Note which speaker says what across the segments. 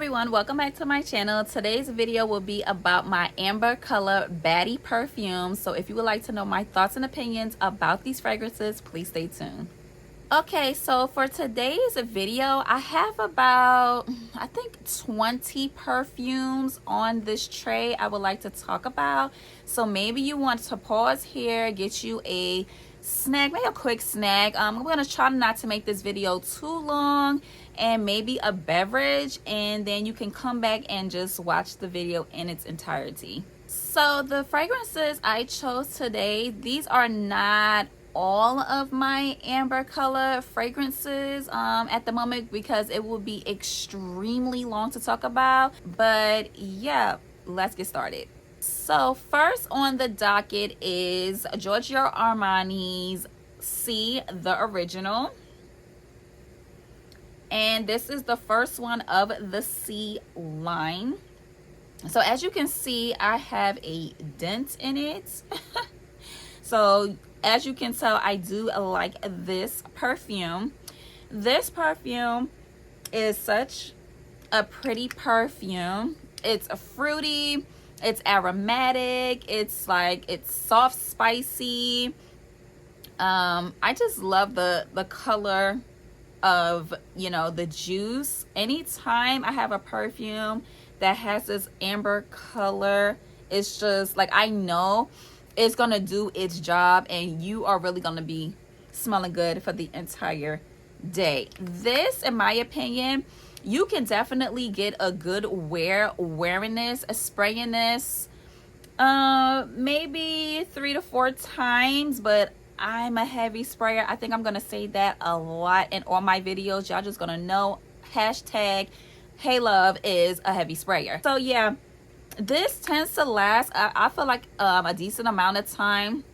Speaker 1: everyone, welcome back to my channel. Today's video will be about my amber color baddie perfume. So if you would like to know my thoughts and opinions about these fragrances, please stay tuned. Okay, so for today's video, I have about, I think 20 perfumes on this tray I would like to talk about. So maybe you want to pause here, get you a snack, maybe a quick snack. I'm gonna try not to make this video too long, and maybe a beverage, and then you can come back and just watch the video in its entirety. So the fragrances I chose today, these are not all of my amber color fragrances at the moment, because it will be extremely long to talk about. But yeah, let's get started. So first on the docket is Giorgio Armani's C, the original. And this is the first one of the C line. So as you can see, I have a dent in it. So as you can tell, I do like this perfume. This perfume is such a pretty perfume. It's a fruity, it's aromatic, it's soft, spicy. I just love the color of, you know, the juice. Anytime I have a perfume that has this amber color, it's just like, I know it's gonna do its job and you are really gonna be smelling good for the entire day. This, in my opinion, you can definitely get a good wearing this, spraying this maybe 3 to 4 times, but I'm a heavy sprayer. I think I'm gonna say that a lot in all my videos. Y'all just gonna know hashtag Hey Love is a heavy sprayer. So yeah, this tends to last, I feel like, a decent amount of time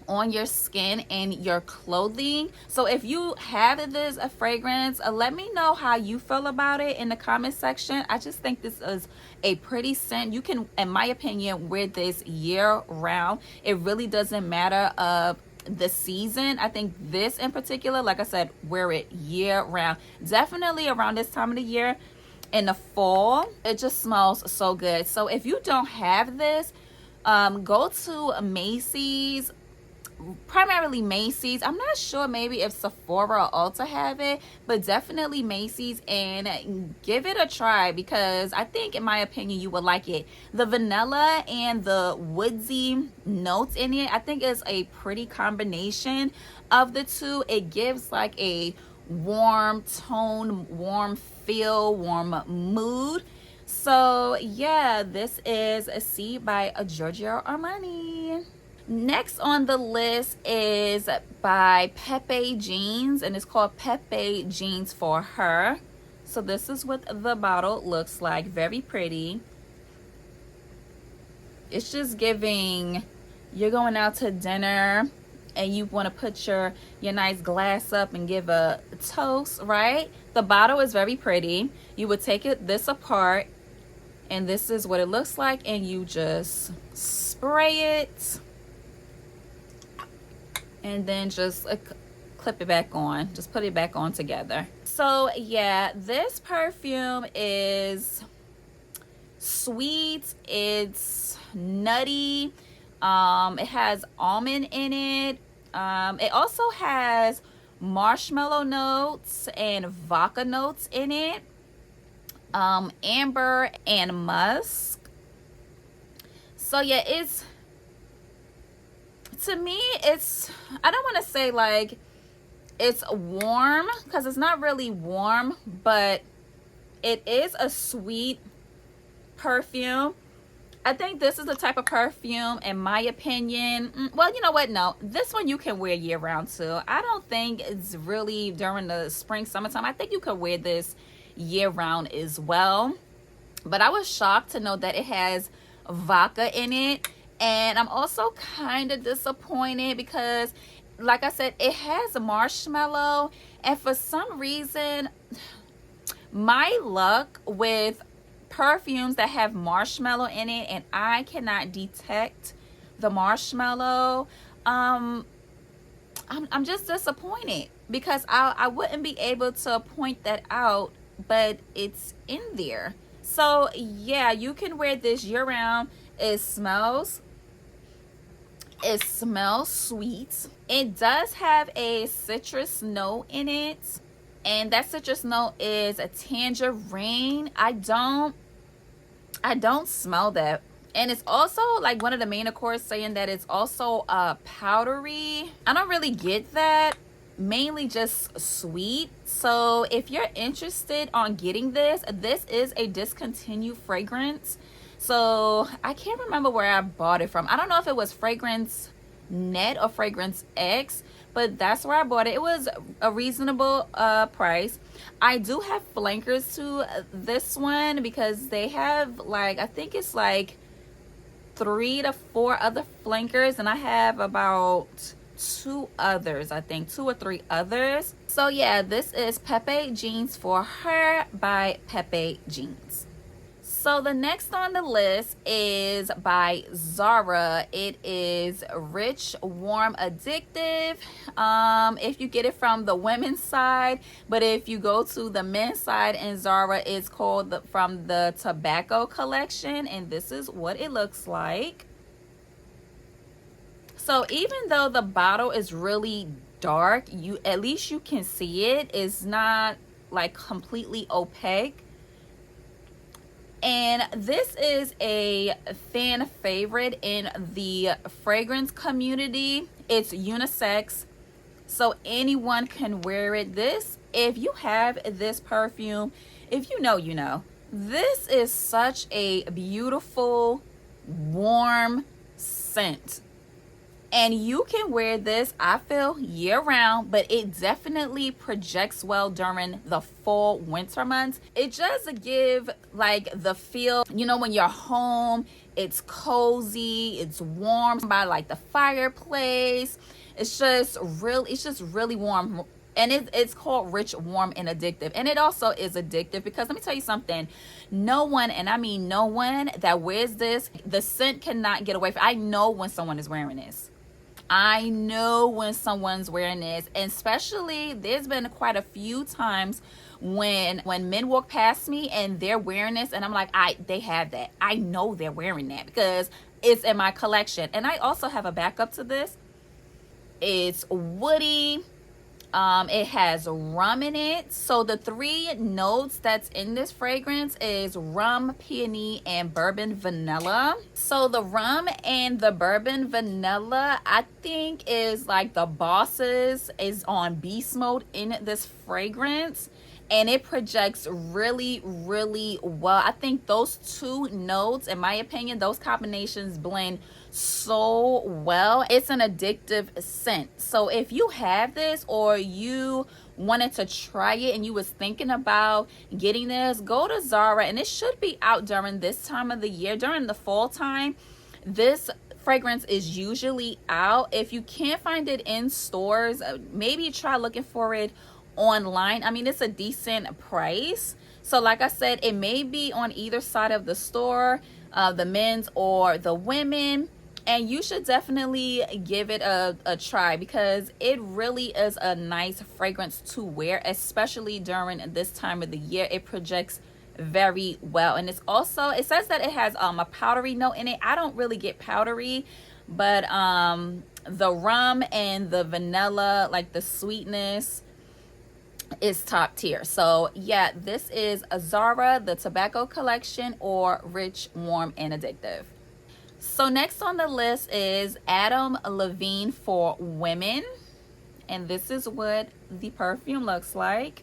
Speaker 1: on your skin and your clothing. So if you have this fragrance, let me know how you feel about it in the comment section. I just think this is a pretty scent. You can, in my opinion, wear this year round. It really doesn't matter of the season. I think this in particular, like I said, wear it year round. Definitely around this time of the year, in the fall, it just smells so good. So if you don't have this, go to Macy's, primarily Macy's. I'm not sure maybe if Sephora or Ulta have it, but definitely Macy's, and give it a try, because I think, in my opinion, you would like it. The vanilla and the woodsy notes in it, I think, is a pretty combination of the two. It gives like a warm tone, warm feel, warm mood. So yeah, this is a C by Giorgio Armani. Next on the list is by Pepe Jeans, and it's called Pepe Jeans for Her. So this is what the bottle looks like. Very pretty. It's just giving, you're going out to dinner and you want to put your nice glass up and give a toast, right? The bottle is very pretty. You would take this apart, and this is what it looks like, and you just spray it, and then just clip it back on. Just put it back on together. So yeah, this perfume is sweet, it's nutty, it has almond in it. It also has marshmallow notes and vodka notes in it, amber and musk. So yeah, it's, to me, it's, I don't want to say like it's warm, because it's not really warm, but it is a sweet perfume. I think this is the type of perfume, in my opinion, well, you know what, no, this one you can wear year round too. I don't think it's really during the spring, summertime. I think you could wear this year round as well. But I was shocked to know that it has vodka in it, and I'm also kind of disappointed because, like I said, it has a marshmallow, and for some reason, my luck with perfumes that have marshmallow in it, and I cannot detect the marshmallow, I'm just disappointed, because I wouldn't be able to point that out, but it's in there. So yeah, you can wear this year round. It smells sweet. It does have a citrus note in it, and that citrus note is a tangerine. I don't smell that. And it's also like one of the main accords saying that it's also powdery. I don't really get that, mainly just sweet. So if you're interested on getting this is a discontinued fragrance. So I can't remember where I bought it from. I don't know if it was Fragrance Net or Fragrance X, but that's where I bought it. It was a reasonable price. I do have flankers to this one because they have like, I think it's like 3 to 4 other flankers, and I have about 2 others, I think 2 or 3 others. So yeah, this is Pepe Jeans for Her by Pepe Jeans. So the next on the list is by Zara. It is Rich, Warm, Addictive. If you get it from the women's side, but if you go to the men's side in Zara, it's called from the Tobacco collection, and this is what it looks like. So even though the bottle is really dark, at least you can see it. It's not like completely opaque. And this is a fan favorite in the fragrance community. It's unisex, so anyone can wear it. If you have this perfume, if you know, you know. This is such a beautiful, warm scent. And you can wear this, I feel, year round, but it definitely projects well during the fall, winter months. It just give like the feel, you know, when you're home, it's cozy, it's warm by like the fireplace. It's just really warm. And it's called Rich, Warm, and Addictive. And it also is addictive because let me tell you something. No one, and I mean no one that wears this, the scent cannot get away from. I know when someone is wearing this. I know when someone's wearing this, and especially there's been quite a few times when men walk past me and they're wearing this, and I'm like, they have that. I know they're wearing that because it's in my collection. And I also have a backup to this. It's woody. It has rum in it. So the 3 notes that's in this fragrance is rum, peony, and bourbon vanilla. So the rum and the bourbon vanilla, I think, is like the bosses is on beast mode in this fragrance. And it projects really, really well. I think those 2 notes, in my opinion, those combinations blend so well. It's an addictive scent. So if you have this or you wanted to try it and you was thinking about getting this, go to Zara, and it should be out during this time of the year, during the fall time. This fragrance is usually out. If you can't find it in stores, maybe try looking for it online. I mean, it's a decent price. So like I said, it may be on either side of the store, the men's or the women, and you should definitely give it a try because it really is a nice fragrance to wear, especially during this time of the year. It projects very well, and it's also, it says that it has a powdery note in it. I don't really get powdery, but the rum and the vanilla, like the sweetness, is top tier. So yeah, this is a Zara, the Tobacco collection, or Rich, Warm, and Addictive. So next on the list is Adam Levine for women, and this is what the perfume looks like.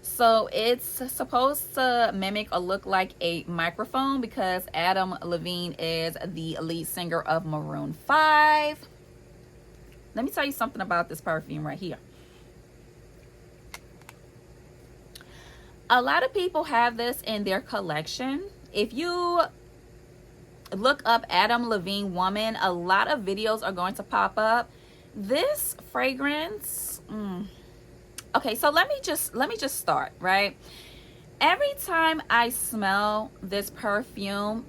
Speaker 1: So it's supposed to mimic or look like a microphone because Adam Levine is the lead singer of Maroon 5. Let me tell you something about this perfume right here. A lot of people have this in their collection. If you look up Adam Levine woman, a lot of videos are going to pop up. This fragrance, okay, so let me just start, right? Every time I smell this perfume,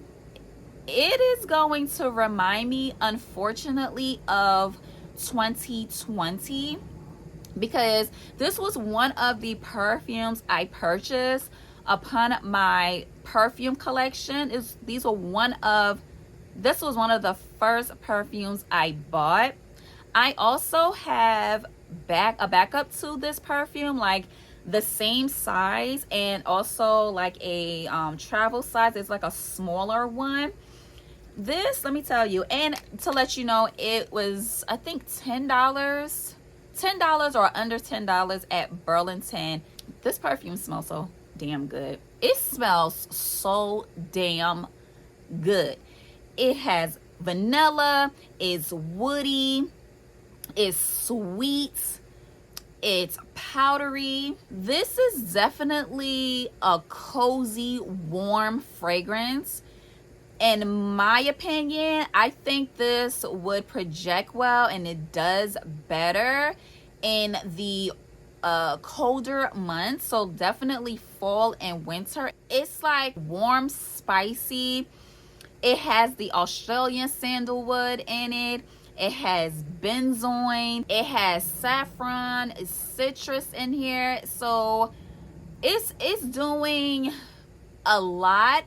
Speaker 1: it is going to remind me, unfortunately, of 2020, because this was one of the perfumes I purchased upon my perfume collection. This was one of the first perfumes I bought. I also have a backup to this perfume, like the same size, and also like a travel size. It's like a smaller one. This, let me tell you, and to let you know, it was, I think, $10 or under $10 at Burlington. This perfume smells so damn good. It smells so damn good. It has vanilla, it's woody, it's sweet, it's powdery. This is definitely a cozy, warm fragrance. In my opinion, I think this would project well, and it does better in the colder months. So definitely fall and winter. It's like warm, spicy. It has the Australian sandalwood in it. It has benzoin. It has saffron, citrus in here. So it's doing a lot,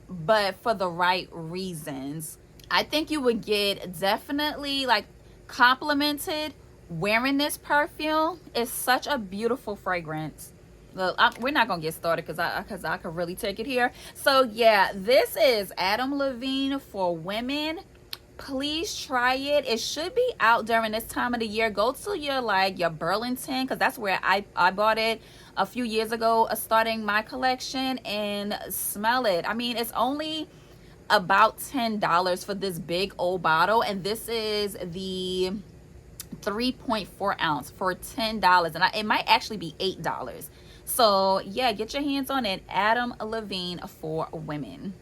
Speaker 1: but for the right reasons. I think you would get definitely like complimented wearing this perfume. It's such a beautiful fragrance. Look, we're not gonna get started because I could really take it here. So yeah, this is Adam Levine for women. Please try it. It should be out during this time of the year. Go to your Burlington, because that's where I bought it a few years ago, starting my collection, and smell it. I mean, it's only about $10 for this big old bottle, and this is the 3.4 ounce for $10, and it might actually be $8. So yeah, get your hands on it. Adam Levine for women.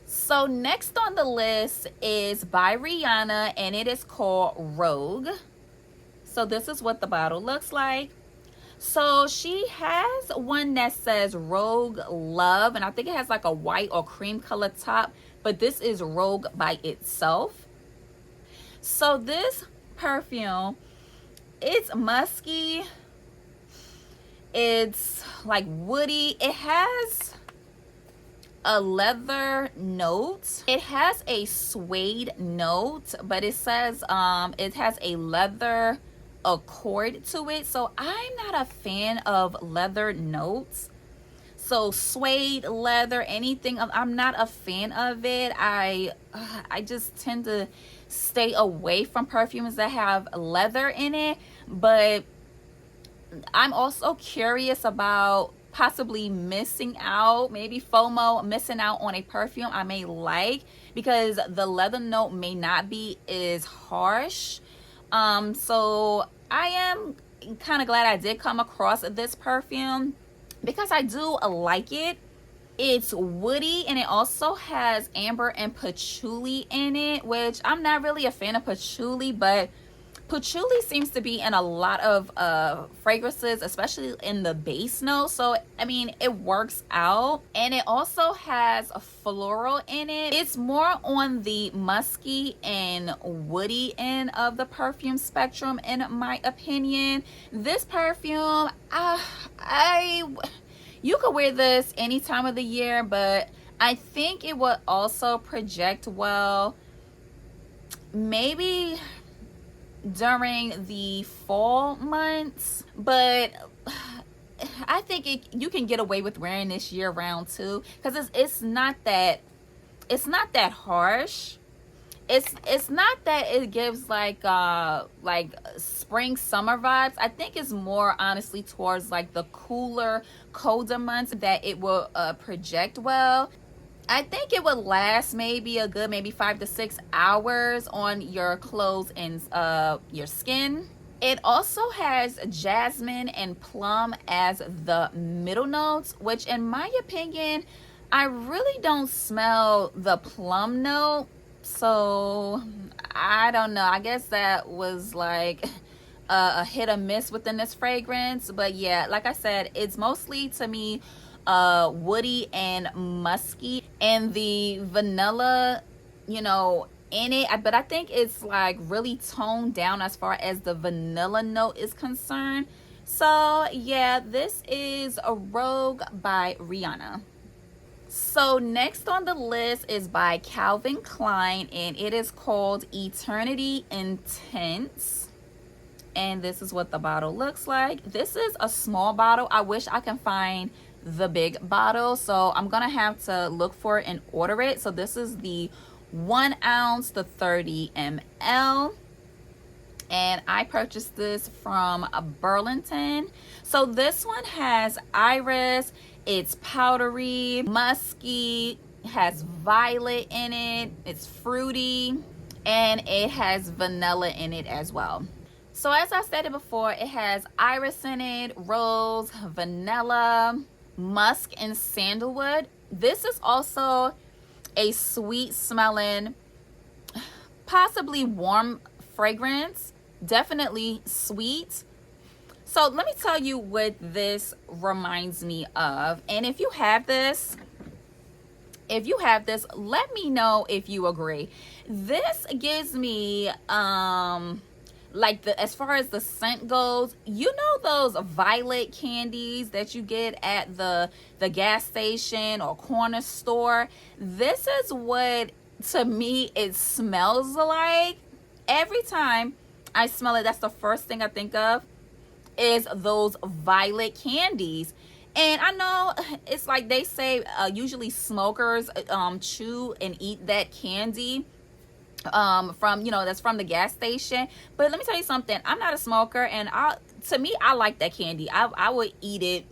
Speaker 1: So next on the list is by Rihanna, and it is called Rogue. So this is what the bottle looks like. So she has one that says Rogue Love, and I think it has like a white or cream color top, but this is Rogue by itself. So this perfume, it's musky, it's like woody, it has a leather note, it has a suede note, but it says it has a leather accord to it. So I'm not a fan of leather notes. So suede, leather, anything, I'm not a fan of it. I just tend to stay away from perfumes that have leather in it. But I'm also curious about possibly missing out, maybe FOMO, missing out on a perfume I may like, because the leather note may not be as harsh. So I am kind of glad I did come across this perfume, because I do like it. It's woody, and it also has amber and patchouli in it, which I'm not really a fan of patchouli, but patchouli seems to be in a lot of fragrances, especially in the base note. So I mean, it works out. And it also has a floral in it. It's more on the musky and woody end of the perfume spectrum, in my opinion. This perfume, you could wear this any time of the year, but I think it would also project well maybe during the fall months. But I think you can get away with wearing this year round too, because it's not that harsh. It's not that it gives like spring summer vibes. I think it's more honestly towards like the cooler, colder months that it will project well. I think it would last maybe 5 to 6 hours on your clothes and your skin. It also has jasmine and plum as the middle notes, which in my opinion, I really don't smell the plum note. So I don't know. I guess that was like a hit or miss within this fragrance. But yeah, like I said, it's mostly to me woody and musky, and the vanilla, in it, but I think it's like really toned down as far as the vanilla note is concerned. So yeah, this is a Rogue by Rihanna. So next on the list is by Calvin Klein, and it is called Eternity Intense. And this is what the bottle looks like. This is a small bottle. I wish I can find the big bottle, so I'm gonna have to look for it and order it. So this is the 1 ounce, the 30 ml, and I purchased this from Burlington. So this one has iris, it's powdery, musky, has violet in it, it's fruity, and it has vanilla in it as well. So as I stated before, it has iris in it, rose, vanilla, musk, and sandalwood. This is also a sweet smelling, possibly warm fragrance, definitely sweet. So let me tell you what this reminds me of. And if you have this, let me know if you agree. This gives me like as far as the scent goes, you know those violet candies that you get at the gas station or corner store? This is what, to me, it smells like. Every time I smell it, that's the first thing I think of, is those violet candies. And I know it's like they say usually smokers chew and eat that candy from, you know, that's from the gas station. But let me tell you something, I'm not a smoker, and to me, I like that candy. I would eat it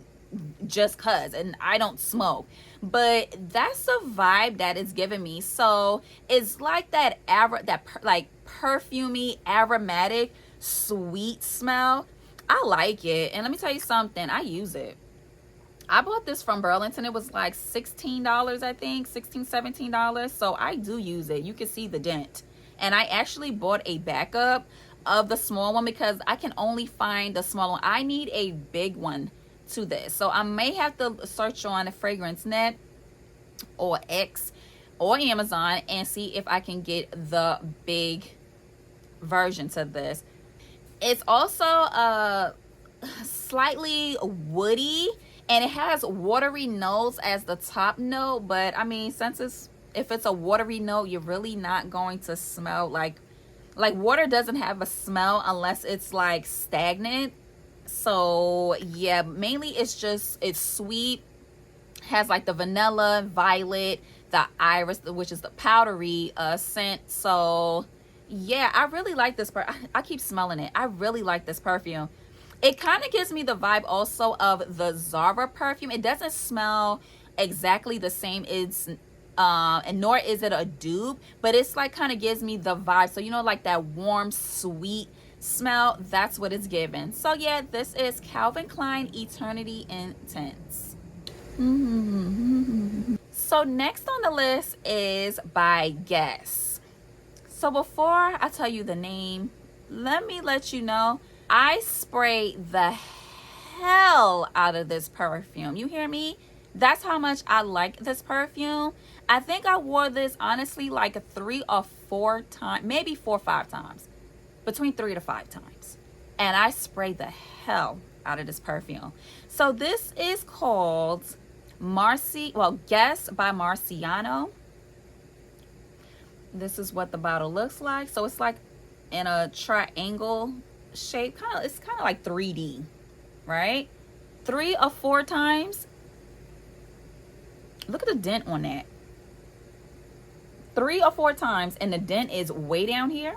Speaker 1: just cuz, and I don't smoke, but that's the vibe that it's giving me. So it's like that like perfumey, aromatic, sweet smell. I like it, and let me tell you something, I use it. I bought this from Burlington. It was like $16, I think, $16, $17. So I do use it. You can see the dent. And I actually bought a backup of the small one because I can only find the small one. I need a big one to this. So I may have to search on FragranceNet or X or Amazon and see if I can get the big version to this. It's also slightly woody, and it has watery notes as the top note. But I mean, if it's a watery note, you're really not going to smell like water doesn't have a smell unless it's like stagnant. So yeah, mainly it's sweet, has like the vanilla, violet, the iris, which is the powdery scent. So yeah, I really like this. I keep smelling it. I really like this perfume. It kind of gives me the vibe also of the Zara perfume. It doesn't smell exactly the same. And nor is it a dupe, but it's like kind of gives me the vibe. So you know, like that warm, sweet smell, that's what it's given. So yeah, this is Calvin Klein Eternity Intense. So next on the list is by Guess. So before I tell you the name, let me let you know, I sprayed the hell out of this perfume. You hear me? That's how much I like this perfume. I think I wore this honestly like 3 or 4 times, maybe 4 or 5 times, between 3 to 5 times. And I sprayed the hell out of this perfume. So this is called Guess by Marciano. This is what the bottle looks like. So it's like in a triangle shape, it's kind of like 3D, right? 3 or 4 times. Look at the dent on that. 3 or 4 times, and the dent is way down here.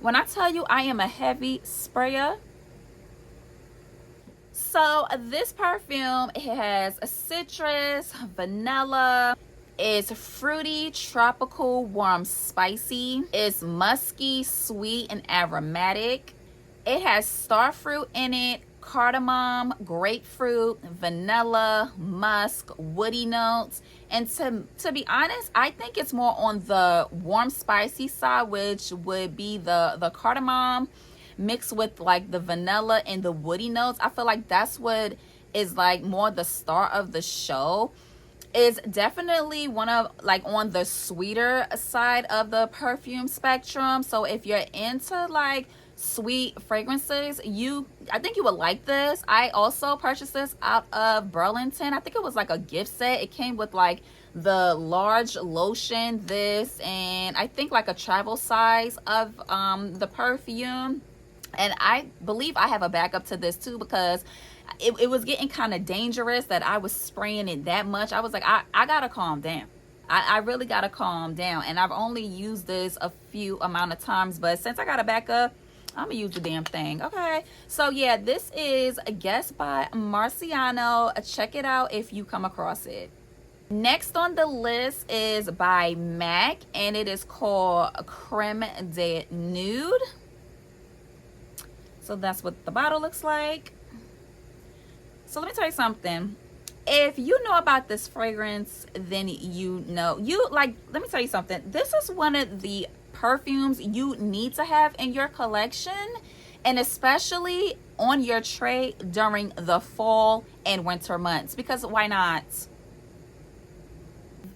Speaker 1: When I tell you I am a heavy sprayer. So this perfume, it has a citrus, vanilla, it's fruity, tropical, warm, spicy. It's musky, sweet, and aromatic. It has starfruit in it, cardamom, grapefruit, vanilla, musk, woody notes. And to be honest, I think it's more on the warm, spicy side, which would be the cardamom mixed with like the vanilla and the woody notes. I feel like that's what is like more the star of the show. Is definitely one of like on the sweeter side of the perfume spectrum. So if you're into like sweet fragrances, I think you would like this. I also purchased this out of Burlington. I think it was like a gift set. It came with like the large lotion, this, and I think like a travel size of the perfume. And I believe I have a backup to this too, because it was getting kind of dangerous that I was spraying it that much. I was like, I gotta calm down. I really gotta calm down. And I've only used this a few amount of times, but since I got a backup, I'm gonna use the damn thing. Okay, so yeah, this is a Guess by Marciano. Check it out if you come across it. Next on the list is by MAC, and it is called Creme de Nude. So that's what the bottle looks like. So let me tell you something. If you know about this fragrance, then you know. Let me tell you something. This is one of the perfumes you need to have in your collection, and especially on your tray during the fall and winter months, because why not?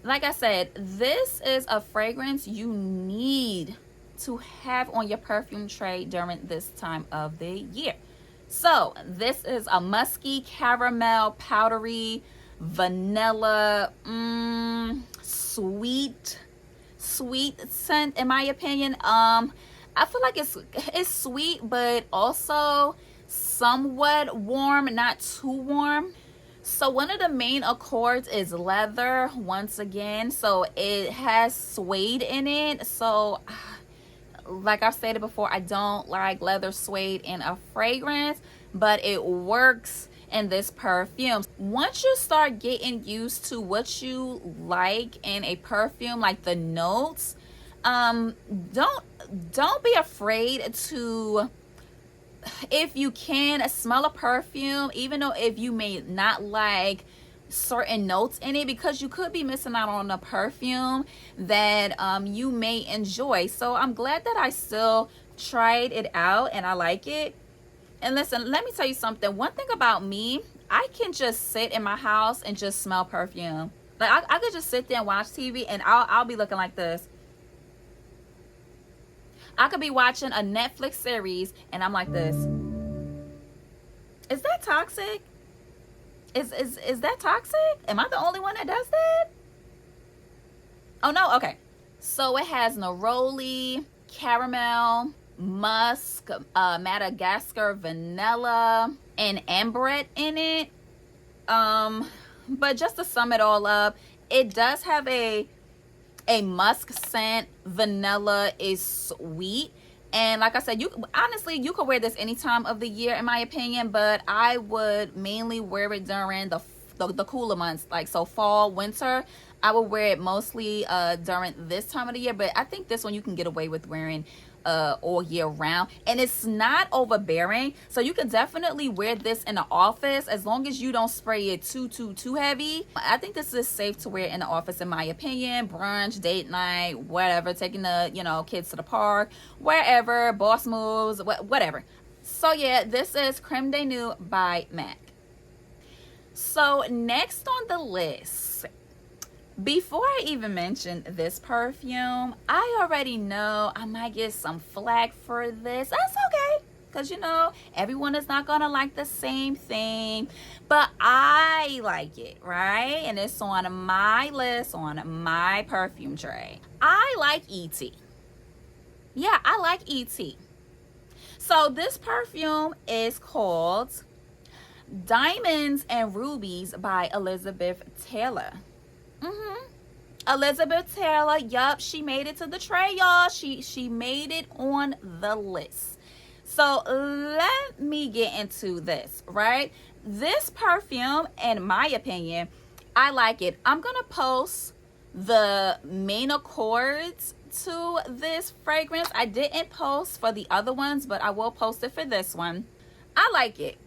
Speaker 1: Like I said, this is a fragrance you need to have on your perfume tray during this time of the year. So this is a musky, caramel, powdery, vanilla, sweet scent, in my opinion. I feel like it's sweet, but also somewhat warm, not too warm. So one of the main accords is leather, once again. So it has suede in it. So like I've stated before, I don't like leather suede in a fragrance, but it works in this perfume. Once you start getting used to what you like in a perfume, like the notes, don't be afraid to, if you can, smell a perfume, even though if you may not like certain notes in it, because you could be missing out on a perfume that you may enjoy. So I'm glad that I still tried it out and I like it. And listen, let me tell you something. One thing about me, I can just sit in my house and just smell perfume. Like I could just sit there and watch TV and I'll be looking like this. I could be watching a Netflix series and I'm like this. Is that toxic? Is that toxic? Am I the only one that does that? Oh no, okay. So it has neroli, caramel, musk, Madagascar vanilla, and ambrette in it. But just to sum it all up, it does have a musk scent. Vanilla is sweet, and like I said, you could wear this any time of the year, in my opinion, but I would mainly wear it during the cooler months, like so fall, winter. I would wear it mostly during this time of the year, but I think this one you can get away with wearing all year round, and it's not overbearing, so you can definitely wear this in the office as long as you don't spray it too heavy. I think this is safe to wear in the office, in my opinion. Brunch, date night, whatever, taking the kids to the park, wherever, boss moves, whatever. So yeah, this is Creme de Nude by MAC. So next on the list, before I even mention this perfume, I already know I might get some flack for this. That's okay, because everyone is not gonna like the same thing, but I like it, right? And it's on my list, on my perfume tray. I like ET. Yeah, I like ET. So this perfume is called Diamonds and Rubies by Elizabeth Taylor. Elizabeth Taylor, yup, she made it to the tray, y'all. She made it on the list. So let me get into this, right? This perfume, in my opinion, I like it. I'm gonna post the main accords to this fragrance. I didn't post for the other ones, but I will post it for this one. I like it.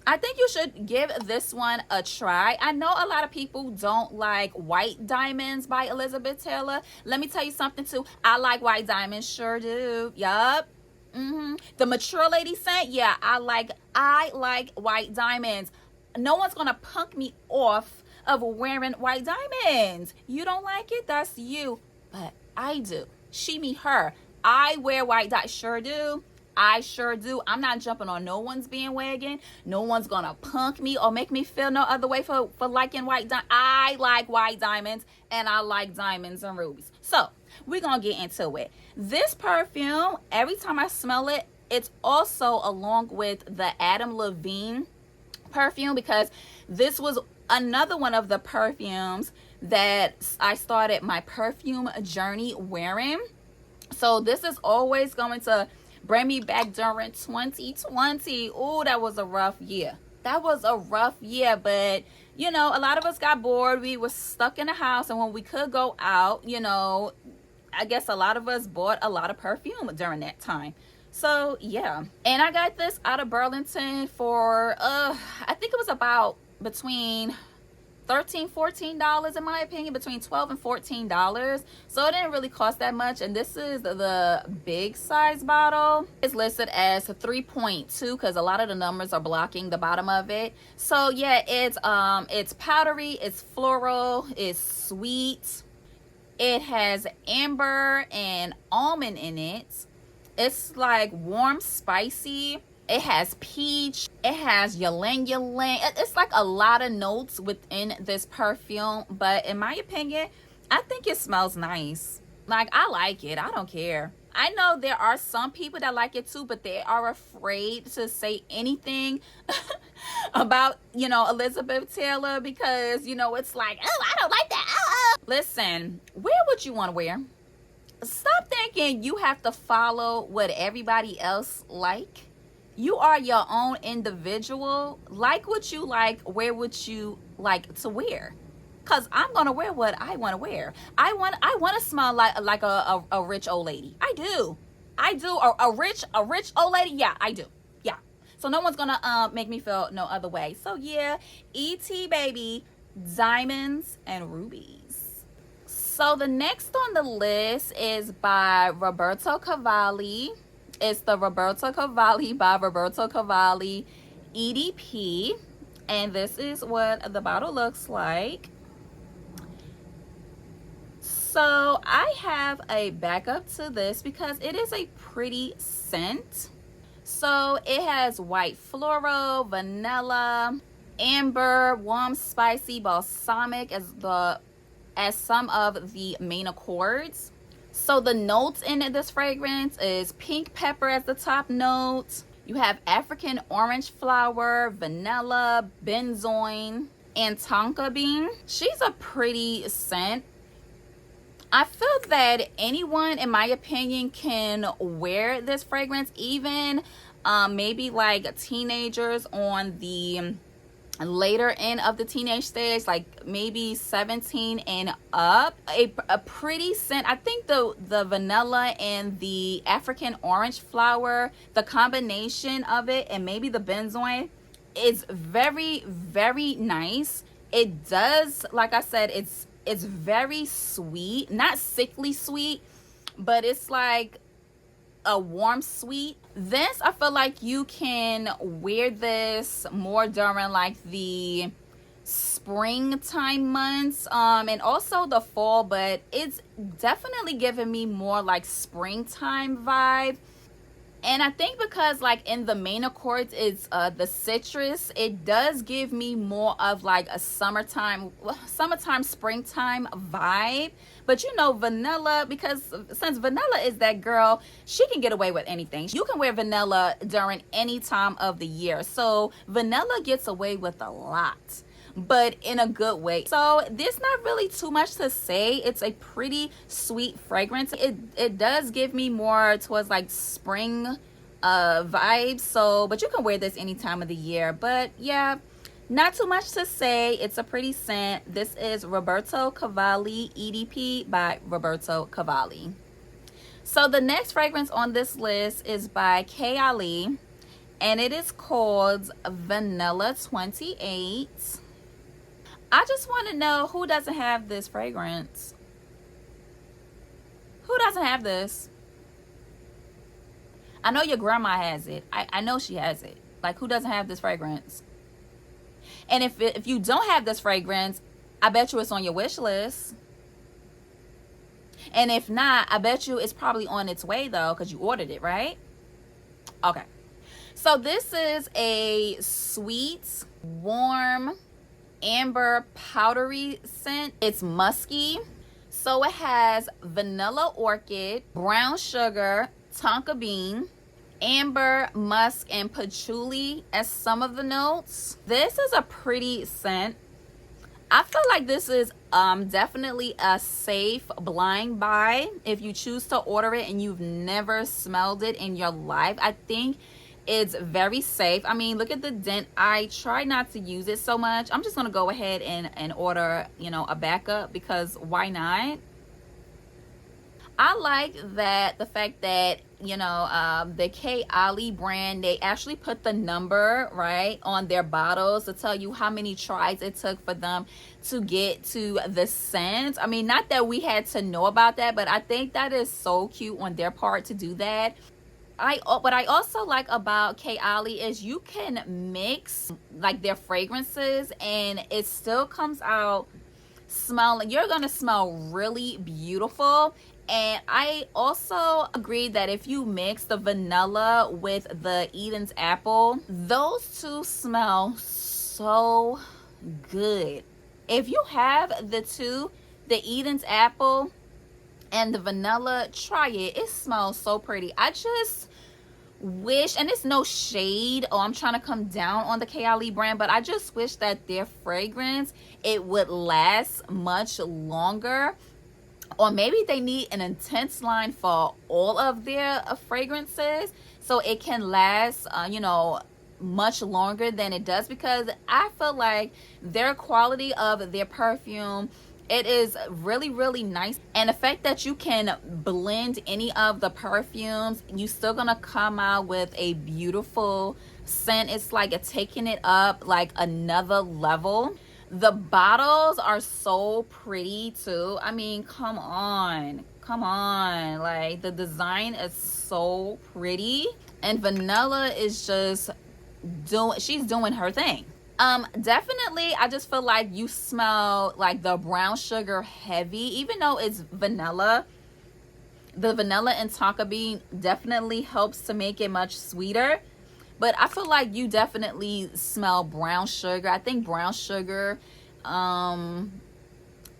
Speaker 1: I think you should give this one a try. I know a lot of people don't like White Diamonds by Elizabeth Taylor. Let me tell you something too. I like White Diamonds, sure do. Yup. The Mature Lady scent, yeah, I like White Diamonds. No one's gonna punk me off of wearing White Diamonds. You don't like it? That's you. But I do. She, me, her. I wear white diamonds. Sure do. I sure do. I'm not jumping on no one's bandwagon. No one's gonna punk me or make me feel no other way for liking white diamonds. I like white diamonds, and I like diamonds and rubies. So we're gonna get into it. This perfume, every time I smell it, it's also along with the Adam Levine perfume, because this was another one of the perfumes that I started my perfume journey wearing. So this is always going to bring me back during 2020. Oh, that was a rough year. That was a rough year, but you know, a lot of us got bored. We were stuck in the house, and when we could go out, you know, I guess a lot of us bought a lot of perfume during that time. So yeah, and I got this out of Burlington for I think it was about between $13-14 in my opinion, between $12 and $14. So it didn't really cost that much. And this is the big size bottle. It's listed as 3.2 because a lot of the numbers are blocking the bottom of it. So yeah, it's powdery, it's floral, it's sweet, it has amber and almond in it. It's like warm, spicy. It has peach. It has ylang ylang. It's like a lot of notes within this perfume. But in my opinion, I think it smells nice. Like, I like it. I don't care. I know there are some people that like it too, but they are afraid to say anything about, you know, Elizabeth Taylor, because, you know, it's like, oh, I don't like that. Listen, wear what you want to wear. Stop thinking you have to follow what everybody else like. You are your own individual. Like what you like, wear what you like to wear. Cause I'm gonna wear what I want to wear. I want to smell like a rich old lady. I do. A rich old lady. Yeah, I do. Yeah. So no one's gonna make me feel no other way. So yeah, E.T. baby, diamonds and rubies. So the next on the list is by Roberto Cavalli. It's the Roberto Cavalli by Roberto Cavalli EDP. And this is what the bottle looks like. So I have a backup to this because it is a pretty scent. So it has white floral, vanilla, amber, warm, spicy, balsamic as some of the main accords. So the notes in this fragrance is pink pepper as the top note. You have African orange flower, vanilla, benzoin, and tonka bean. She's a pretty scent. I feel that anyone, in my opinion, can wear this fragrance, even maybe like teenagers on the later end of the teenage stage, like maybe 17 and up. A pretty scent. I think the vanilla and the African orange flower, the combination of it, and maybe the benzoin, is very, very nice. It does, like I said, it's very sweet, not sickly sweet, but it's like a warm sweet. This, I feel like you can wear this more during like the springtime months and also the fall, but it's definitely giving me more like springtime vibe. And I think because like in the main accords it's the citrus, it does give me more of like a summertime springtime vibe. But you know, vanilla, because since vanilla is that girl, she can get away with anything. You can wear vanilla during any time of the year. So vanilla gets away with a lot, but in a good way. So there's not really too much to say. It's a pretty sweet fragrance. It does give me more towards like spring vibes. So, but you can wear this any time of the year. But yeah, not too much to say. It's a pretty scent. This is Roberto Cavalli EDP by Roberto Cavalli. So the next fragrance on this list is by K. Ali, and it is called Vanilla 28. I just want to know who doesn't have this fragrance. Who doesn't have this? I know your grandma has it. I know she has it. Like, who doesn't have this fragrance? And if you don't have this fragrance, I bet you it's on your wish list. And if not, I bet you it's probably on its way though, because you ordered it, right? Okay, so this is a sweet, warm, amber, powdery scent. It's musky. So it has vanilla orchid, brown sugar, tonka bean, amber, musk, and patchouli as some of the notes. This is a pretty scent. I feel like this is definitely a safe blind buy if you choose to order it and you've never smelled it in your life. I think it's very safe. I mean, look at the dent. I try not to use it so much. I'm just gonna go ahead and order, you know, a backup, because why not? I like that, the fact that, you know, the K Ali brand, they actually put the number right on their bottles to tell you how many tries it took for them to get to the scent. I mean, not that we had to know about that, but I think that is so cute on their part to do that. What I also like about K Ali is you can mix like their fragrances and it still comes out smelling, you're gonna smell really beautiful. And I also agree that if you mix the vanilla with the Eden's apple, those two smell so good. If you have the two, the Eden's apple and the vanilla, try it. It smells so pretty. I just wish, and it's no shade or I'm trying to come down on the K Ali brand, but I just wish that their fragrance, it would last much longer. Or maybe they need an intense line for all of their fragrances so it can last, you know, much longer than it does, because I feel like their quality of their perfume, it is really, really nice. And the fact that you can blend any of the perfumes, you still gonna come out with a beautiful scent. It's like it's taking it up like another level. The bottles are so pretty too. I mean, come on, like the design is so pretty, and vanilla is just she's doing her thing. Definitely I just feel like you smell like the brown sugar heavy, even though it's vanilla. The vanilla and tonka bean definitely helps to make it much sweeter. But I feel like you definitely smell brown sugar. I think brown sugar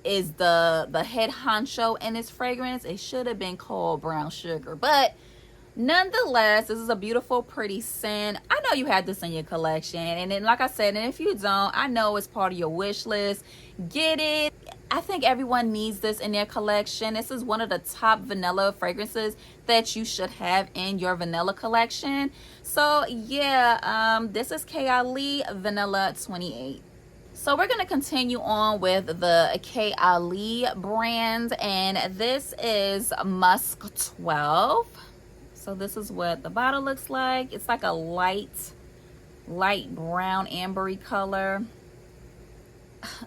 Speaker 1: is the head honcho in this fragrance. It should have been called brown sugar. But nonetheless, this is a beautiful, pretty scent. I know you have this in your collection. And then, like I said, and if you don't, I know it's part of your wish list. Get it. I think everyone needs this in their collection. This is one of the top vanilla fragrances that you should have in your vanilla collection. So yeah, this is K Ali Vanilla 28. So we're going to continue on with the K Ali brand, and this is Musk 12. So this is what the bottle looks like. It's like a light brown ambery color.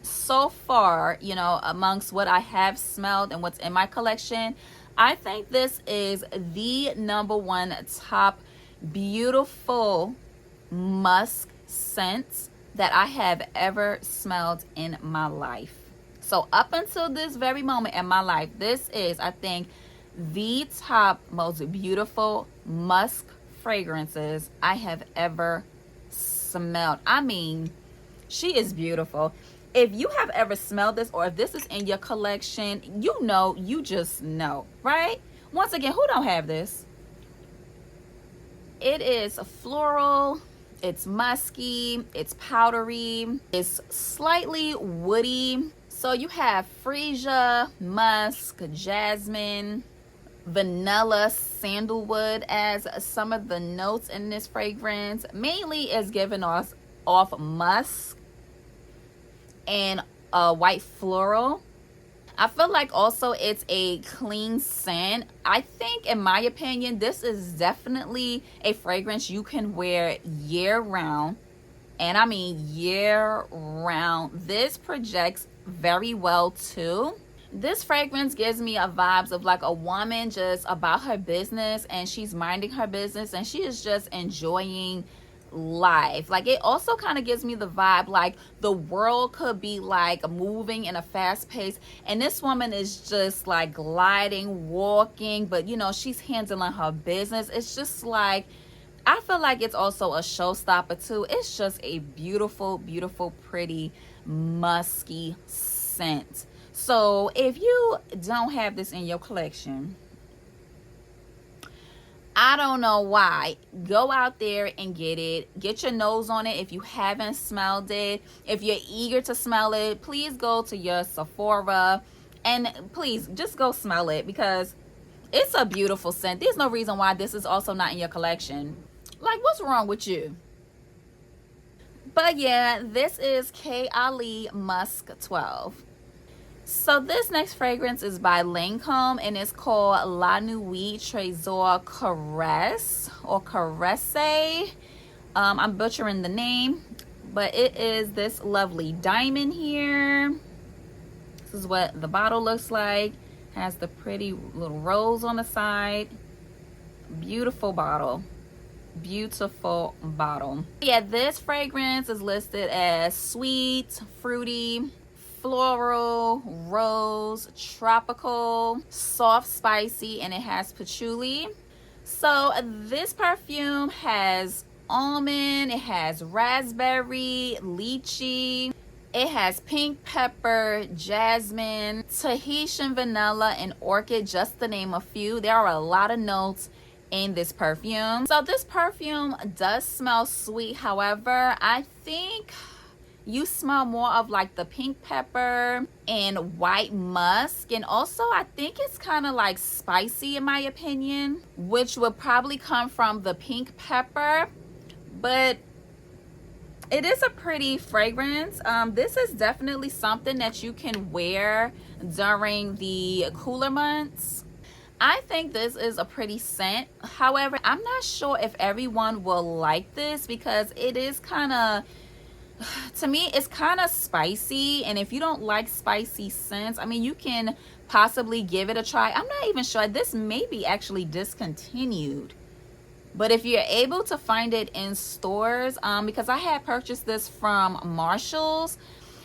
Speaker 1: So far, you know, amongst what I have smelled and what's in my collection, I think this is the #1 top beautiful musk scent that I have ever smelled in my life. So up until this very moment in my life, this is, I think, the top most beautiful musk fragrances I have ever smelled. I mean, she is beautiful. If you have ever smelled this, or if this is in your collection, you know, you just know, right? Once again, who don't have this? It is floral, it's musky, it's powdery, it's slightly woody. So you have freesia, musk, jasmine, vanilla, sandalwood as some of the notes in this fragrance. Mainly is giving us off musk and white floral. I feel like also it's a clean scent. I think, in my opinion, this is definitely a fragrance you can wear year round. And I mean year round. This projects very well too. This fragrance gives me a vibes of like a woman just about her business, and she's minding her business and she is just enjoying life. Like, it also kind of gives me the vibe like the world could be like moving in a fast pace, and this woman is just like gliding, walking, but you know, she's handling her business. It's just like, I feel like it's also a showstopper too. It's just a beautiful, beautiful, pretty, musky scent. So if you don't have this in your collection, I don't know why. Go out there and get it. Get your nose on it if you haven't smelled it. If you're eager to smell it, please go to your Sephora and please just go smell it, because it's a beautiful scent. There's no reason why this is also not in your collection. Like, what's wrong with you? But yeah, this is K. Ali Musk 12. So this next fragrance is by Lancome and it's called La Nuit Trésor Caresse or Caresse. I'm butchering the name, but it is this lovely diamond here. This is what the bottle looks like. Has the pretty little rose on the side. Beautiful bottle. Beautiful bottle. Yeah, this fragrance is listed as sweet, fruity, floral, rose, tropical, soft, spicy, and it has patchouli. So this perfume has almond, it has raspberry, lychee, it has pink pepper, jasmine, Tahitian vanilla, and orchid, just to name a few. There are a lot of notes in this perfume. So this perfume does smell sweet. However, I think you smell more of like the pink pepper and white musk, and also I think it's kind of like spicy in my opinion, which would probably come from the pink pepper. But it is a pretty fragrance. This is definitely something that you can wear during the cooler months. I think this is a pretty scent. However, I'm not sure if everyone will like this, because it is kind of, to me, it's kind of spicy. And if you don't like spicy scents, I mean, you can possibly give it a try. I'm not even sure. This may be actually discontinued. But if you're able to find it in stores, because I had purchased this from Marshall's.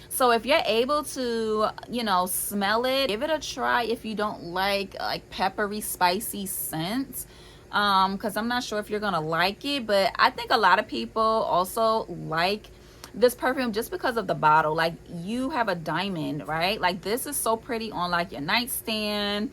Speaker 1: So if you're able to, you know, smell it, give it a try if you don't like peppery, spicy scents. Because I'm not sure if you're going to like it. But I think a lot of people also like this perfume just because of the bottle. Like, you have a diamond, right? Like, this is so pretty on like your nightstand,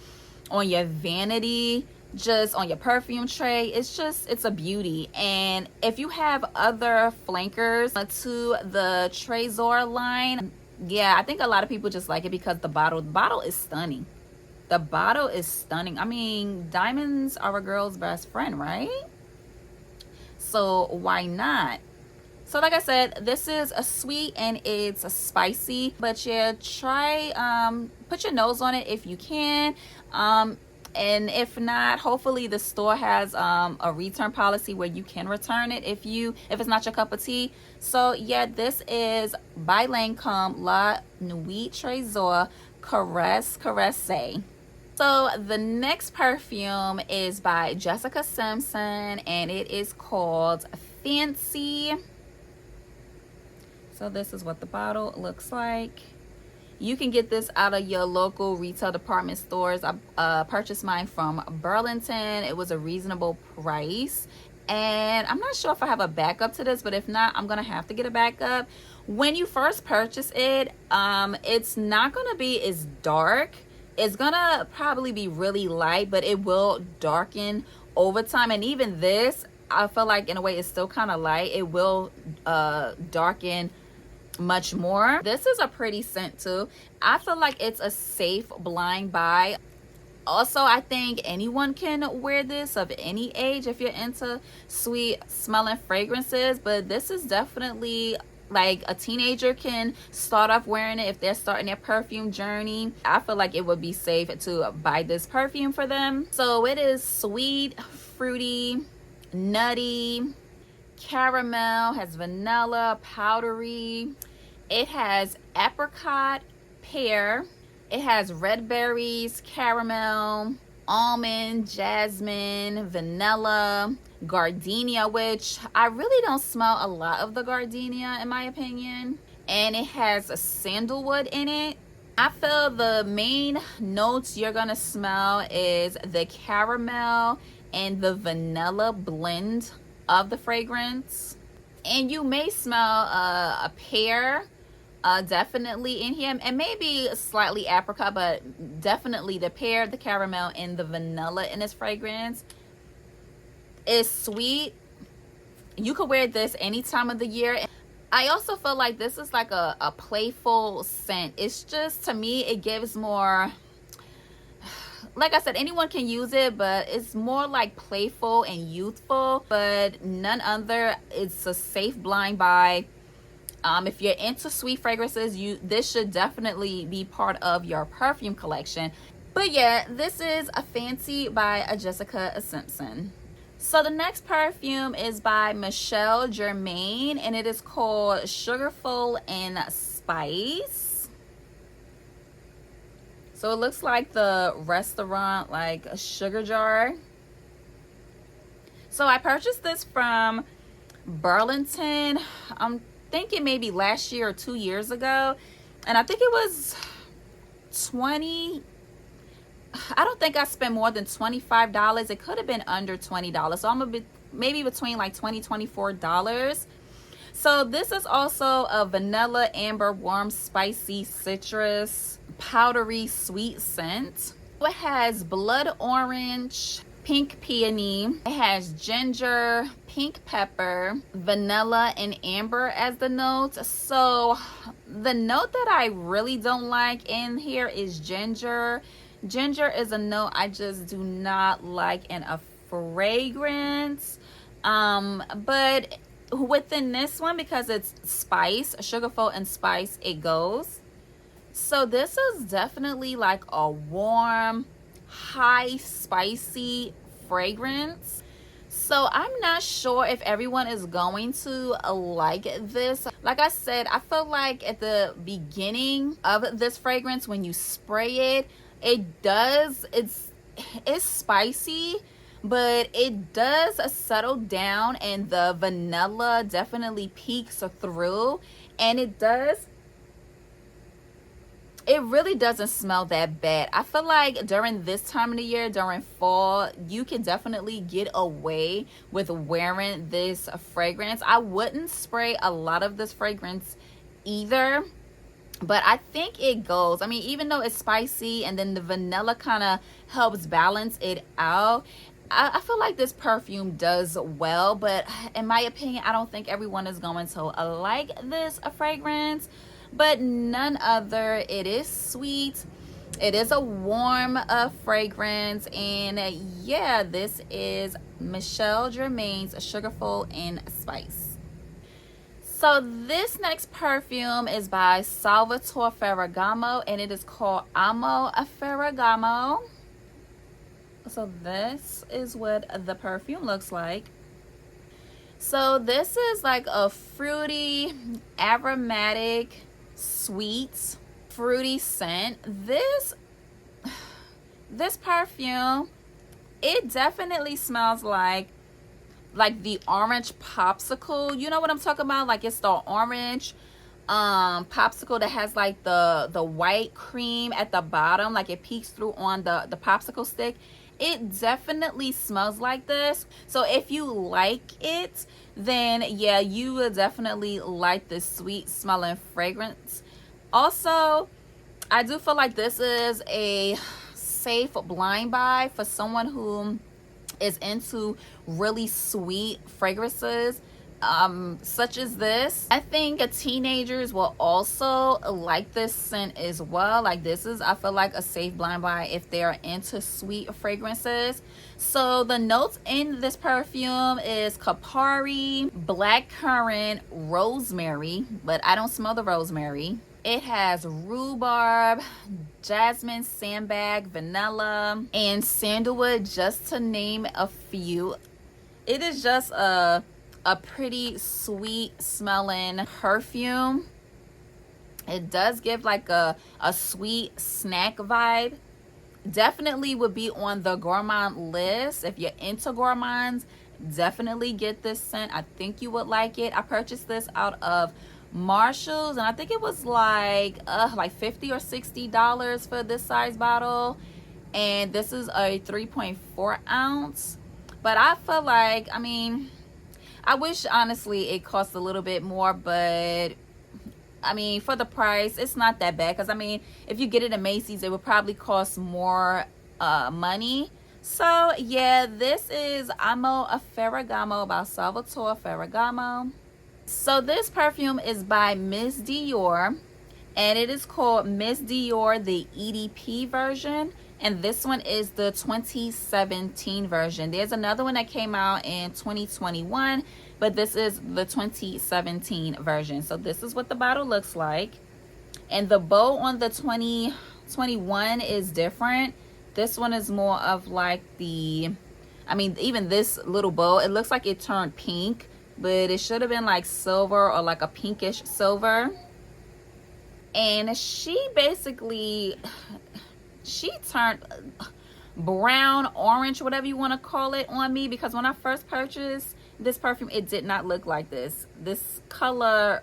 Speaker 1: on your vanity, just on your perfume tray. It's a beauty. And if you have other flankers to the Trésor line, yeah, I think a lot of people just like it because the bottle is stunning. The bottle is stunning. I mean, diamonds are a girl's best friend, right? So why not? So like I said, this is a sweet and it's a spicy, but yeah, try put your nose on it if you can. And if not, hopefully the store has a return policy where you can return it if it's not your cup of tea. So yeah, this is by Lancome, La Nuit Trésor Caresse. So the next perfume is by Jessica Simpson and it is called Fancy. So this is what the bottle looks like. You can get this out of your local retail department stores. I purchased mine from Burlington. It was a reasonable price. And I'm not sure if I have a backup to this, but if not, I'm going to have to get a backup. When you first purchase it, it's not going to be as dark. It's going to probably be really light, but it will darken over time. And even this, I feel like in a way it's still kind of light. It will darken much more. This is a pretty scent too. I feel like it's a safe blind buy. Also, I think anyone can wear this of any age if you're into sweet smelling fragrances, but this is definitely like a teenager can start off wearing it if they're starting their perfume journey. I feel like it would be safe to buy this perfume for them. So it is sweet, fruity, nutty, caramel, has vanilla, powdery. It has apricot, pear. It has red berries, caramel, almond, jasmine, vanilla, gardenia, which I really don't smell a lot of the gardenia in my opinion. And it has a sandalwood in it. I feel the main notes you're gonna smell is the caramel and the vanilla blend of the fragrance. And you may smell a pear definitely in here, and maybe slightly apricot, but definitely the pear, the caramel, and the vanilla in this fragrance is sweet. You could wear this any time of the year. I also feel like this is like a playful scent. It's just, to me, it gives more, like I said, anyone can use it, but it's more like playful and youthful, but none other. It's a safe blind buy. If you're into sweet fragrances, this should definitely be part of your perfume collection. But yeah, this is a Fancy by Jessica Simpson. So the next perfume is by Michelle Germain, and it is called Sugarful and Spice. So it looks like the restaurant, like a sugar jar. So I purchased this from Burlington. I'm thinking maybe last year or 2 years ago, and I think it was 20. I don't think I spent more than $25. It could have been under $20, so I'm a bit, maybe between like $24. So this is also a vanilla, amber, warm, spicy, citrus, powdery, sweet scent. It has blood orange, pink peony, it has ginger, pink pepper, vanilla, and amber as the notes. So the note that I really don't like in here is ginger. Ginger is a note I just do not like in a fragrance. But within this one, because it's spice, sugarful and spice, it goes. So this is definitely like a warm, high spicy fragrance. So I'm not sure if everyone is going to like this. Like I said, I feel like at the beginning of this fragrance, when you spray it, it's spicy, but it does settle down, and the vanilla definitely peeks through, and it really doesn't smell that bad. I feel like during this time of the year, during fall, you can definitely get away with wearing this fragrance. I wouldn't spray a lot of this fragrance either, but I think it goes. I mean, even though it's spicy and then the vanilla kind of helps balance it out, I feel like this perfume does well. But in my opinion, I don't think everyone is going to like this fragrance. But none other, it is sweet, it is a warm fragrance, and yeah, this is Michelle Germain's Sugarful and Spice. So this next perfume is by Salvatore Ferragamo, and it is called Amo Ferragamo. So this is what the perfume looks like. So this is like a fruity, aromatic, sweet, fruity scent. This perfume, it definitely smells like the orange popsicle. You know what I'm talking about? Like, it's the orange popsicle that has like the white cream at the bottom, like it peeks through on the popsicle stick. It definitely smells like this. So if you like it, then yeah, you will definitely like this sweet smelling fragrance. Also, I do feel like this is a safe blind buy for someone who is into really sweet fragrances, such as this. I think teenagers will also like this scent as well. Like, this is, I feel like, a safe blind buy if they're into sweet fragrances. So the notes in this perfume is Kapari, blackcurrant, rosemary, but I don't smell the rosemary. It has rhubarb, jasmine, sandbag, vanilla, and sandalwood, just to name a few. It is just a pretty sweet smelling perfume. It does give like a sweet snack vibe. Definitely would be on the gourmand list. If you're into gourmands, definitely get this scent. I think you would like it. I purchased this out of Marshalls, and I think it was like $50 or $60 for this size bottle, and this is a 3.4 ounce. But I feel like, I mean, I wish honestly it cost a little bit more, but I mean, for the price, it's not that bad. Because I mean, if you get it at Macy's, it would probably cost more money. So yeah, this is Amo a Ferragamo by Salvatore Ferragamo. So this perfume is by Miss Dior, and it is called Miss Dior the EDP version, and this one is the 2017 version. There's another one that came out in 2021, but this is the 2017 version. So this is what the bottle looks like, and the bow on the 2021 is different. This one is more of like the, I mean, even this little bow, it looks like it turned pink, but it should have been like silver or like a pinkish silver. And she basically, she turned brown, orange, whatever you want to call it, on me, because when I first purchased this perfume, it did not look like this. This color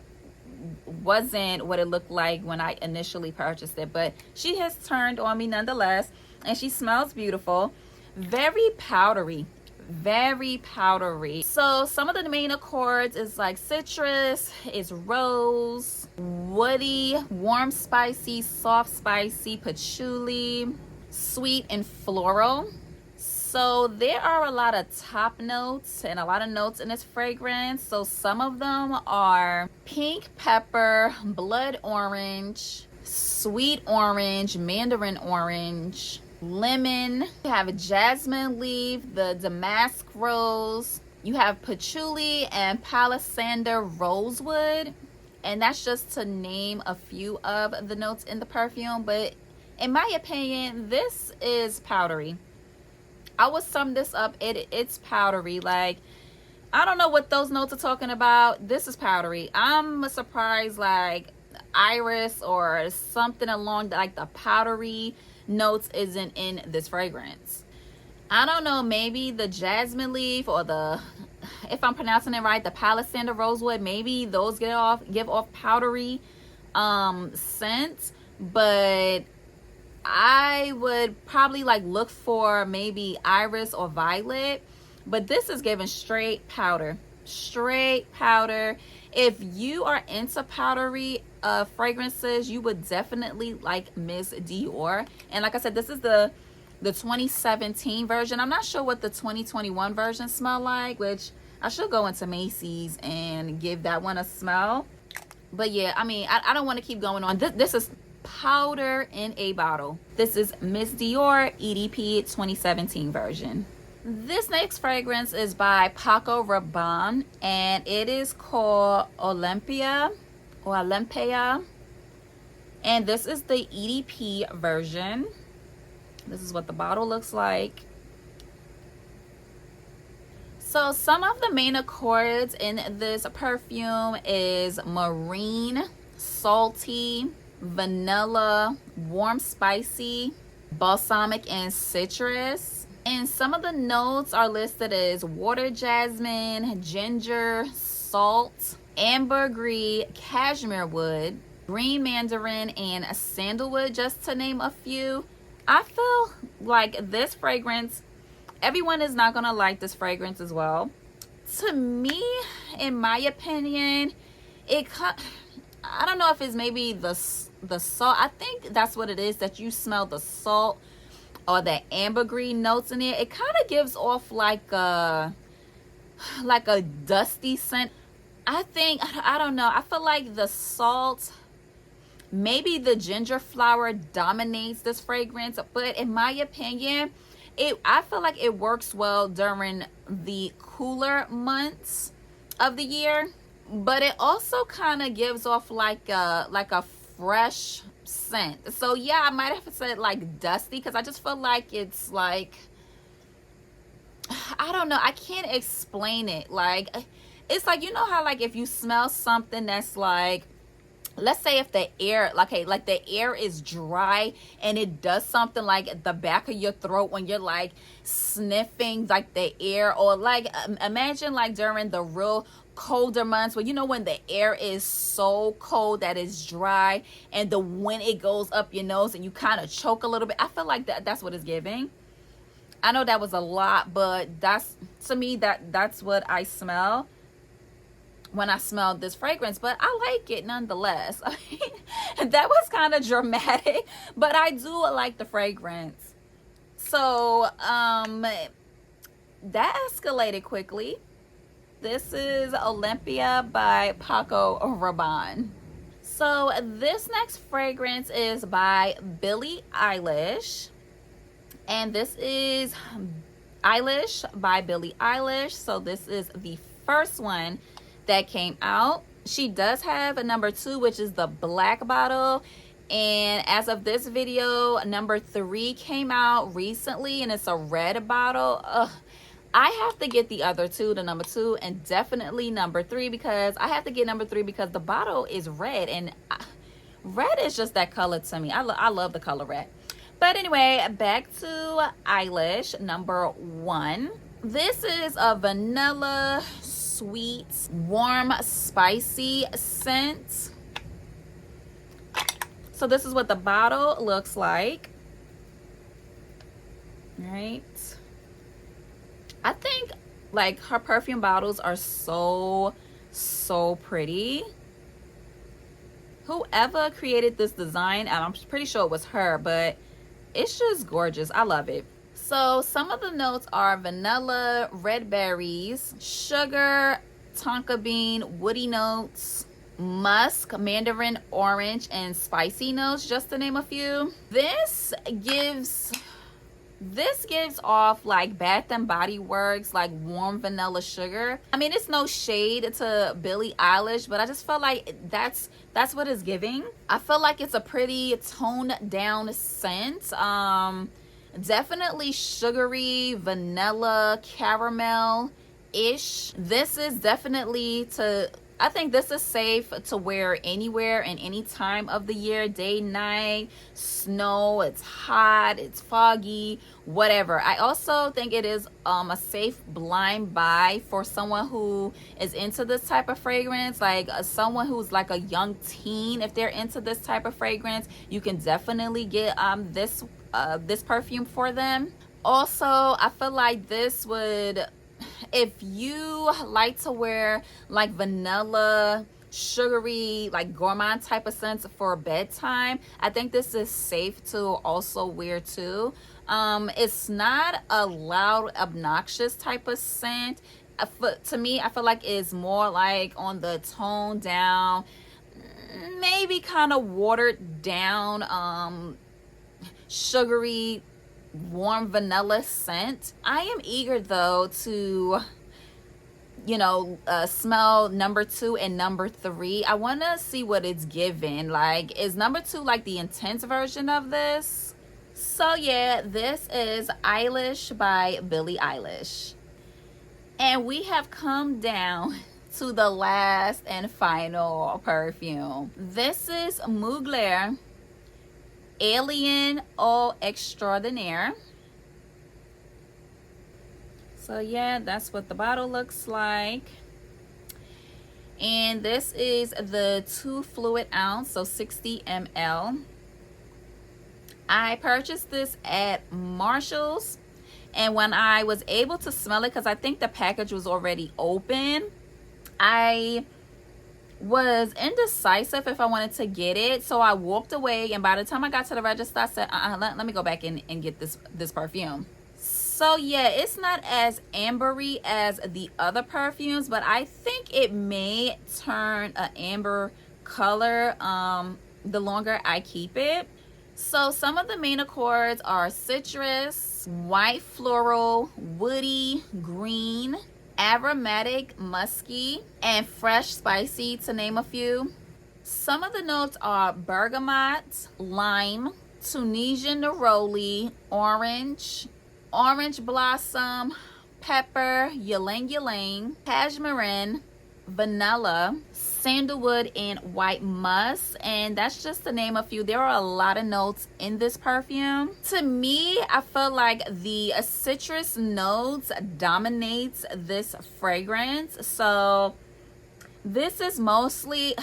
Speaker 1: wasn't what it looked like when I initially purchased it, but she has turned on me nonetheless, and she smells beautiful. Very powdery, very powdery. So some of the main accords is like citrus, is rose, woody, warm spicy, soft spicy, patchouli, sweet, and floral. So there are a lot of top notes and a lot of notes in this fragrance. So some of them are pink pepper, blood orange, sweet orange, mandarin orange, lemon. You have jasmine leaf, the damask rose. You have patchouli and palisander rosewood. And that's just to name a few of the notes in the perfume. But in my opinion, this is powdery. I would sum this up, it's powdery. Like, I don't know what those notes are talking about. This is powdery. I'm surprised like iris or something along like the powdery notes isn't in this fragrance. I don't know, maybe the jasmine leaf or the, if I'm pronouncing it right, the palisander rosewood, maybe those give off powdery scent. But I would probably like look for maybe iris or violet, but this is giving straight powder. Straight powder. If you are into powdery fragrances, you would definitely like Miss Dior. And like I said, this is the 2017 version. I'm not sure what the 2021 version smell like, which I should go into Macy's and give that one a smell. But yeah, I mean, I don't want to keep going on. This is powder in a bottle. This is Miss Dior EDP 2017 version. This next fragrance is by Paco Rabanne, and it is called Olympia or Olympia, and this is the EDP version. This is what the bottle looks like. So some of the main accords in this perfume is marine, salty, vanilla, warm spicy, balsamic, and citrus. And some of the notes are listed as water jasmine, ginger, salt, ambergris, cashmere wood, green mandarin, and sandalwood, just to name a few. I feel like this fragrance, everyone is not gonna like this fragrance as well. To me, in my opinion, I don't know if it's maybe the salt. I think that's what it is, that you smell the salt or the ambergris notes in it. It kind of gives off like a dusty scent. I don't know, I feel like the salt, maybe the ginger flower dominates this fragrance, but in my opinion, I feel like it works well during the cooler months of the year. But it also kind of gives off like a fresh scent. So yeah, I might have said like dusty, because I just feel like it's like, I don't know, I can't explain it. Like, it's like, you know how like if you smell something that's like, let's say if the air, like the air is dry and it does something like at the back of your throat when you're like sniffing like the air, or like imagine like during the real colder months where, you know, when the air is so cold that it's dry, and when it goes up your nose and you kind of choke a little bit. I feel like that's what it's giving. I know that was a lot, but that's, to me, that's what I smell. when I smelled this fragrance, but I like it nonetheless. I mean, that was kind of dramatic, but I do like the fragrance. So that escalated quickly. This is Olympia by Paco Rabanne. So this next fragrance is by Billie Eilish, and this is Eilish by Billie Eilish. So this is the first one that came out. She does have a number 2, which is the black bottle, and as of this video, number 3 came out recently, and it's a red bottle. I have to get the other 2, the number 2 and definitely number 3, because I have to get number 3 because the bottle is red, and red is just that color to me. I love the color red. But anyway, back to Eilish, number 1. This is a vanilla, sweet, warm, spicy scent. So this is what the bottle looks like. All right. I think like her perfume bottles are so pretty. Whoever created this design, and I'm pretty sure it was her, but it's just gorgeous. I love it. So some of the notes are vanilla, red berries, sugar, tonka bean, woody notes, musk, mandarin orange, and spicy notes, just to name a few. This gives off like Bath and Body Works, like warm vanilla sugar. I mean, it's no shade to Billie Eilish, but I just felt like that's what it's giving. I feel like it's a pretty toned down scent. Definitely sugary, vanilla, caramel ish. This is definitely I think this is safe to wear anywhere and any time of the year, day, night, snow, it's hot, it's foggy, whatever. I also think it is a safe blind buy for someone who is into this type of fragrance, like someone who's like a young teen. If they're into this type of fragrance, you can definitely get this perfume for them. Also, I feel like this would, if you like to wear like vanilla, sugary, like gourmand type of scents for bedtime, I think this is safe to also wear too. It's not a loud, obnoxious type of scent. To me, I feel like it's more like on the toned down, maybe kind of watered down, sugary, warm vanilla scent. I am eager though to smell number 2 and number 3. I want to see what it's given. Like, is number 2 like the intense version of this? So yeah, this is Eilish by Billie Eilish, and we have come down to the last and final perfume. This is Mugler Alien Eau Extraordinaire. So yeah, that's what the bottle looks like. And this is the 2 fluid ounce, so 60 ml. I purchased this at Marshall's, and when I was able to smell it, because I think the package was already open, I was indecisive if I wanted to get it, so I walked away, and by the time I got to the register, I said let me go back and get this perfume. So yeah, it's not as ambery as the other perfumes, but I think it may turn an amber color the longer I keep it. So some of the main accords are citrus, white floral, woody, green, aromatic, musky, and fresh spicy, to name a few. Some of the notes are bergamot, lime, Tunisian neroli, orange, orange blossom, pepper, ylang ylang, cashmere, vanilla, sandalwood, and white musk. And that's just to name a few. There are a lot of notes in this perfume. To me, I feel like the citrus notes dominates this fragrance. So this is mostly,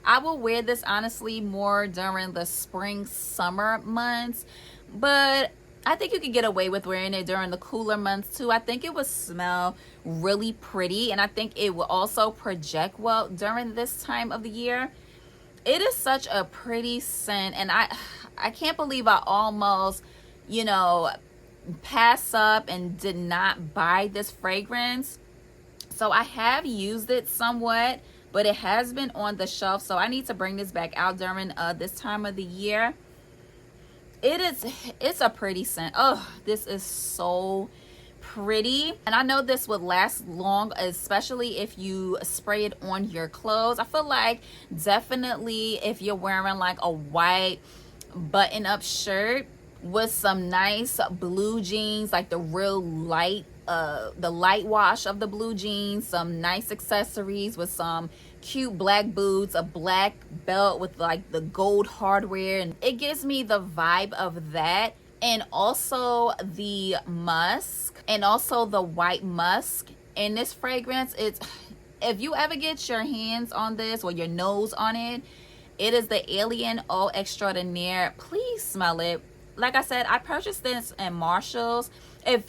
Speaker 1: I will wear this honestly more during the spring summer months, but I think you could get away with wearing it during the cooler months too. I think it would smell really pretty, and I think it will also project well during this time of the year. It is such a pretty scent, and I can't believe I almost, you know, passed up and did not buy this fragrance. So I have used it somewhat, but it has been on the shelf, so I need to bring this back out during this time of the year. It's a pretty scent. Oh, this is so pretty, and I know this would last long, especially if you spray it on your clothes. I feel like definitely if you're wearing like a white button-up shirt with some nice blue jeans, like the real light the light wash of the blue jeans, some nice accessories with some cute black boots, a black belt with like the gold hardware, and it gives me the vibe of that. And also the musk, and also the white musk in this fragrance. It's, if you ever get your hands on this or your nose on it, it is the Alien Eau Extraordinaire. Please smell it. Like I said, I purchased this in Marshall's. If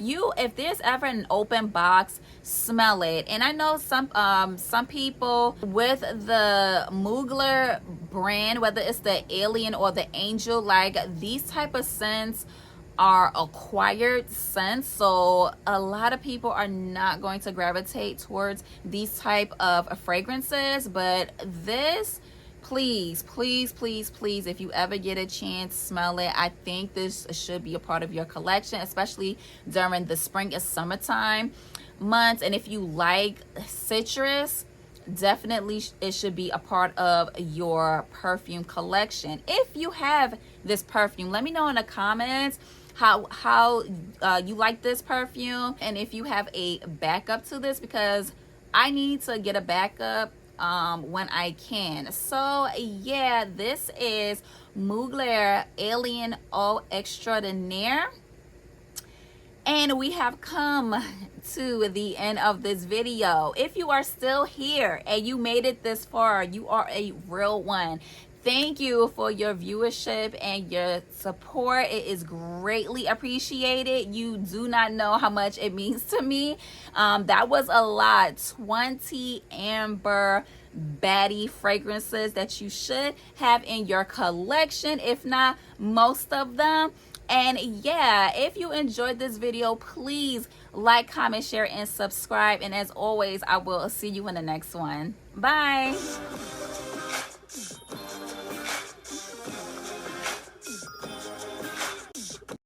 Speaker 1: there's ever an open box, smell it. And I know some people with the Mugler brand, whether it's the Alien or the Angel, like these type of scents are acquired scents, so a lot of people are not going to gravitate towards these type of fragrances. But this, please, please, please, please, if you ever get a chance, smell it. I think this should be a part of your collection, especially during the spring and summertime months. And if you like citrus, definitely it should be a part of your perfume collection. If you have this perfume, let me know in the comments how you like this perfume, and if you have a backup to this, because I need to get a backup when I can. So yeah, this is Mugler Alien Eau Extraordinaire, and we have come to the end of this video. If you are still here and you made it this far, you are a real one. Thank you for your viewership and your support. It is greatly appreciated. You do not know how much it means to me. That was a lot. 20 amber baddie fragrances that you should have in your collection, if not most of them. And yeah, if you enjoyed this video, please like, comment, share, and subscribe. And as always, I will see you in the next one. Bye.